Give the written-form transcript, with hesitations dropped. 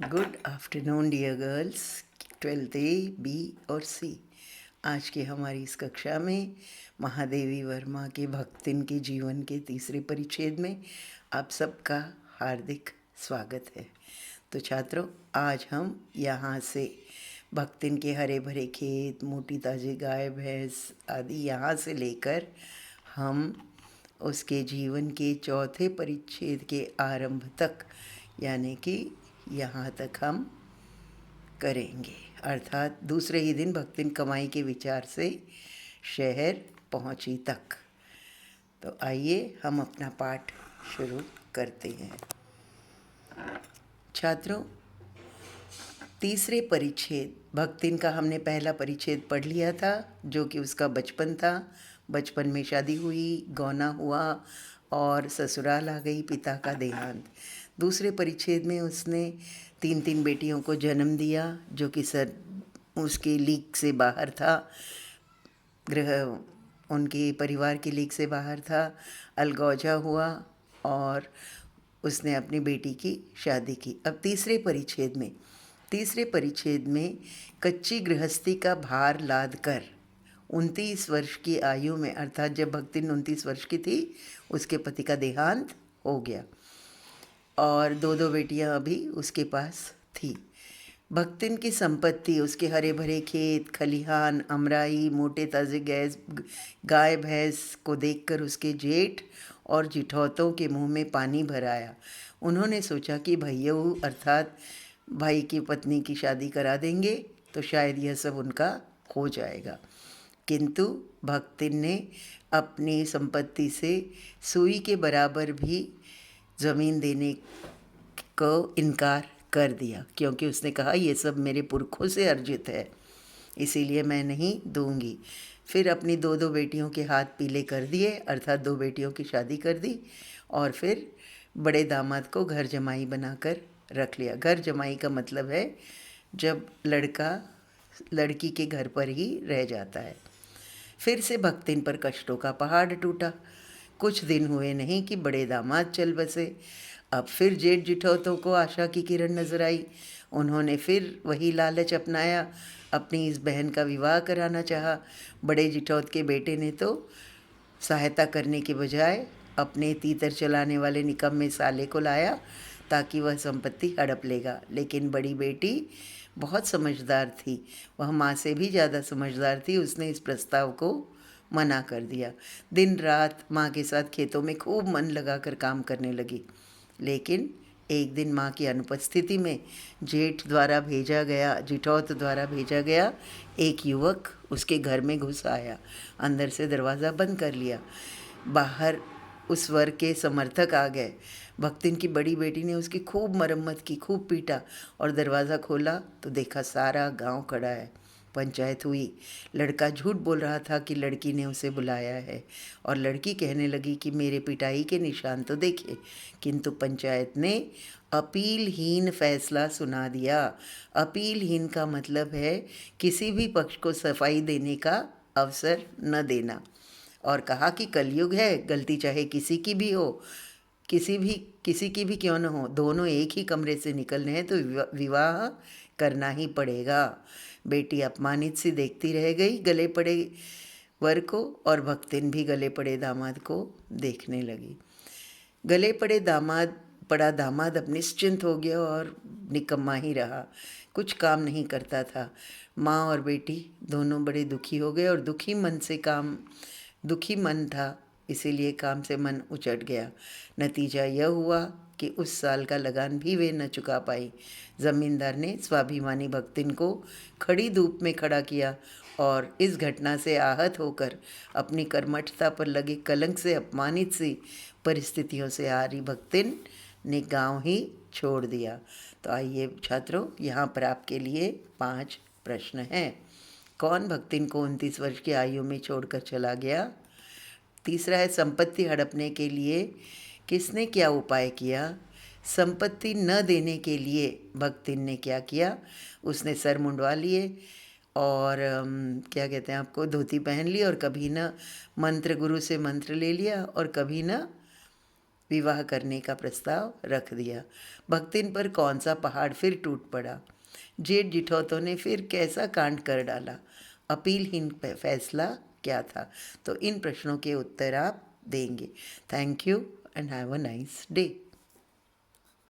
Good afternoon dear girls, 12th A B और C. आज की हमारी इस कक्षा में महादेवी वर्मा के भक्तिन के जीवन के तीसरे परिच्छेद में आप सबका हार्दिक स्वागत है। तो छात्रों, आज हम यहाँ से भक्तिन के हरे भरे खेत, मोटी ताज़ी गाय भैंस आदि यहाँ से लेकर हम उसके जीवन के चौथे परिच्छेद के आरंभ तक, यानी कि यहाँ तक हम करेंगे। अर्थात दूसरे ही दिन भक्तिन कमाई के विचार से शहर पहुँची तक। तो आइए हम अपना पाठ शुरू करते हैं। छात्रों, तीसरे परिच्छेद भक्तिन का हमने पहला परिच्छेद पढ़ लिया था, जो कि उसका बचपन था। बचपन में शादी हुई, गौना हुआ और ससुराल आ गई, पिता का देहांत। दूसरे परिच्छेद में उसने 3 बेटियों को जन्म दिया, जो कि उसके लीक से बाहर था, उनके परिवार की लीक से बाहर था। अलगौजा हुआ और उसने अपनी बेटी की शादी की। अब तीसरे परिच्छेद में कच्ची गृहस्थी का भार लाद कर 29 वर्ष की आयु में, अर्थात जब भक्तिन 29 वर्ष की थी, उसके पति का देहांत हो गया और 2 बेटियां अभी उसके पास थी। भक्तिन की संपत्ति, उसके हरे भरे खेत खलिहान, अमराई, मोटे ताज़े गाय भैंस को देखकर उसके जेठ और जिठौतों के मुंह में पानी भर आया। उन्होंने सोचा कि भैयऊ अर्थात भाई की पत्नी की शादी करा देंगे तो शायद यह सब उनका हो जाएगा। किंतु भक्तिन ने अपनी संपत्ति से सुई के बराबर भी ज़मीन देने को इनकार कर दिया, क्योंकि उसने कहा ये सब मेरे पुरखों से अर्जित है, इसीलिए मैं नहीं दूंगी। फिर अपनी 2 बेटियों के हाथ पीले कर दिए, अर्थात 2 बेटियों की शादी कर दी और फिर बड़े दामाद को घर जमाई बनाकर रख लिया। घर जमाई का मतलब है जब लड़का लड़की के घर पर ही रह जाता है। फिर से भक्तिन पर कष्टों का पहाड़ टूटा। कुछ दिन हुए नहीं कि बड़े दामाद चल बसे। अब फिर जेठ जिठौतों को आशा की किरण नजर आई। उन्होंने फिर वही लालच अपनाया, अपनी इस बहन का विवाह कराना चाहा। बड़े जिठौत के बेटे ने तो सहायता करने के बजाय अपने तीतर चलाने वाले निकम्मे साले को लाया ताकि वह संपत्ति हड़प लेगा। लेकिन बड़ी बेटी बहुत समझदार थी, वह माँ से भी ज़्यादा समझदार थी। उसने इस प्रस्ताव को मना कर दिया। दिन रात माँ के साथ खेतों में खूब मन लगाकर काम करने लगी। लेकिन एक दिन माँ की अनुपस्थिति में जिठौत द्वारा भेजा गया एक युवक उसके घर में घुस आया। अंदर से दरवाज़ा बंद कर लिया। बाहर उस वर के समर्थक आ गए। भक्तिन की बड़ी बेटी ने उसकी खूब मरम्मत की, खूब पीटा और दरवाज़ा खोला तो देखा सारा गांव खड़ा है। पंचायत हुई। लड़का झूठ बोल रहा था कि लड़की ने उसे बुलाया है और लड़की कहने लगी कि मेरे पिटाई के निशान तो देखे। किंतु पंचायत ने अपीलहीन फैसला सुना दिया। अपीलहीन का मतलब है किसी भी पक्ष को सफाई देने का अवसर न देना, और कहा कि कलयुग है, गलती चाहे किसी की भी हो, किसी की भी क्यों न हो, दोनों एक ही कमरे से निकलने हैं तो विवाह करना ही पड़ेगा। बेटी अपमानित सी देखती रह गई गले पड़े वर को, और भक्तिन भी गले पड़े दामाद को देखने लगी। गले पड़ा दामाद अब निश्चिंत हो गया और निकम्मा ही रहा, कुछ काम नहीं करता था। माँ और बेटी दोनों बड़े दुखी हो गए और दुखी मन था, इसीलिए काम से मन उचट गया। नतीजा यह हुआ कि उस साल का लगान भी वे न चुका पाई। ज़मींदार ने स्वाभिमानी भक्तिन को खड़ी धूप में खड़ा किया और इस घटना से आहत होकर अपनी कर्मठता पर लगे कलंक से अपमानित सी परिस्थितियों से आ रही भक्तिन ने गांव ही छोड़ दिया। तो आइए छात्रों, यहाँ पर आपके लिए 5 प्रश्न हैं। कौन भक्तिन को 29 वर्ष की आयु में छोड़कर चला गया? तीसरा है, संपत्ति हड़पने के लिए किसने क्या उपाय किया? संपत्ति न देने के लिए भक्तिन ने क्या किया? उसने सर मुंडवा लिए और क्या कहते हैं आपको, धोती पहन ली और कभी न मंत्र गुरु से मंत्र ले लिया और कभी न विवाह करने का प्रस्ताव रख दिया। भक्तिन पर कौन सा पहाड़ फिर टूट पड़ा? जेठ जिठौतों ने फिर कैसा कांड कर डाला? अपीलहीन फैसला क्या था? तो इन प्रश्नों के उत्तर आप देंगे। Thank you and have a nice day.